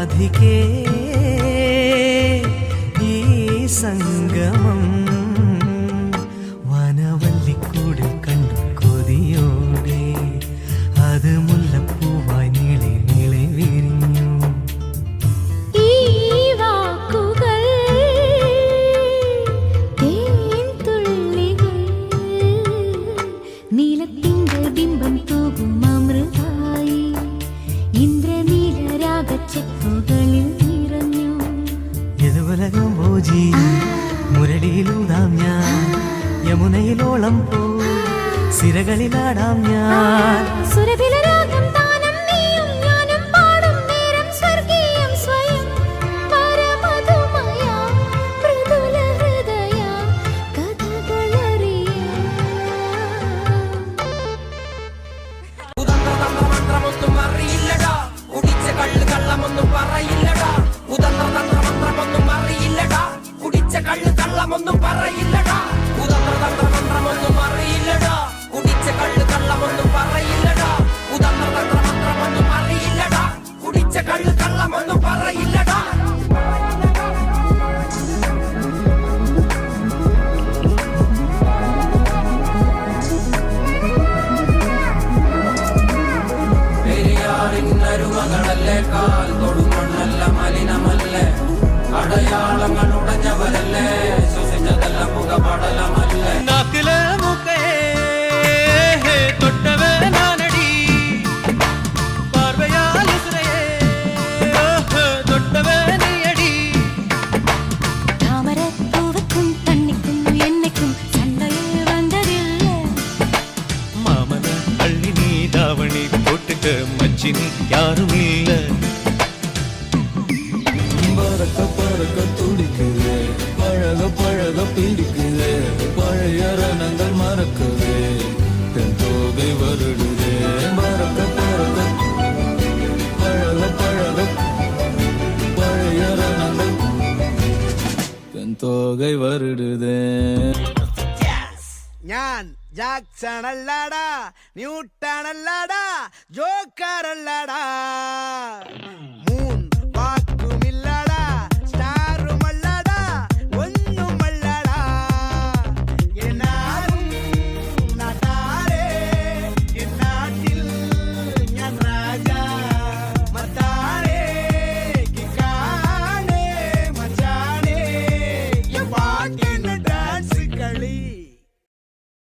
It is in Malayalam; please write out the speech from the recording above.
രാധികേ ഈ സംഗമം വനവല്ലിക്കൂടിൽ കണ്ടു കൊതിയോടെ അത് മുല്ലപ്പൂവായി നീളെ നീളെ വിരിഞ്ഞു. ഈ വാക്കുകൾ തേൻതുള്ളികൾ നീലത്തിങ്കൾ ബിംബം തൂകും അമൃതായി ഇന്ദ്രനീലരാഗച്ചെപ്പുകളിൽ നിറഞ്ഞു. യദുവലകം ഭോജി മുരളിയിലൂതാം ഞാൻ, യമുനയിലോളം പോ സിരകളിലാടാം ഞാൻ. സുരഭിലരാഗം താനം നീയും ഞാനും പാടും നേരം സ്വർഗീയം സ്വയം പരമധുമയ മൃദുല ഹൃദയ കഥകളറിയാം. മന്ത്രമൊന്നും അറിയില്ലടാ, കുടിച്ച കള്ള് കള്ളമൊന്നും പറയില്ലടാ. മന്ത്രമൊന്നും അറിയില്ലടാ, കുടിച്ച കള്ള് കള്ളമൊന്നും പറയില്ലടാ. മന്ത്രമൊന്നും അറിയില്ലടാ, കുടിച്ച കള്ള് കള്ളമൊന്നും പറയില്ലടാ. മന്ത്രമൊന്നും അറിയില്ലടാ, കുടിച്ച കള്ള് കള്ളമൊന്നും പറയില്ലടാ. പെരിയാറിന്നരുമകളല്ലേ, കാൽ തൊടുമണ്ണല്ല മലിനമല്ലേ, അടയാളങ്ങൾ ഉടഞ്ഞവരല്ലേ, ശ്വസിച്ചതല്ല പുകപടലമല്ലേ. നാക്കിലെ മൂക്കേ തൊട്ടവേ നാനടി, പാർവയാൽ ഇസ്രയേ തൊട്ടവേ നീയടി. താമരപ്പൂവക്കും തണ്ണിക്കും എന്നയ്ക്കും സണ്ടയിൽ വന്നതില്ല. മാമന അള്ളി നീ தாவணி போட்டுக்க மச்சினி யாருமில்ல. பறக்க பறக்க துடிக்குது, பழக பழக பிடிக்குது, பழைய ரணங்கள் மறக்குது, தென் தோகை வருடுது. பறக்க பறக்க பழக பழக பழைய ரணங்கள் தென் தோகை வருடுது. ഞാൻ ജാക്സൺ അല്ലടാ, ന്യൂട്ടൺ അല്ലടാ, ജോക്കർ അല്ലടാ.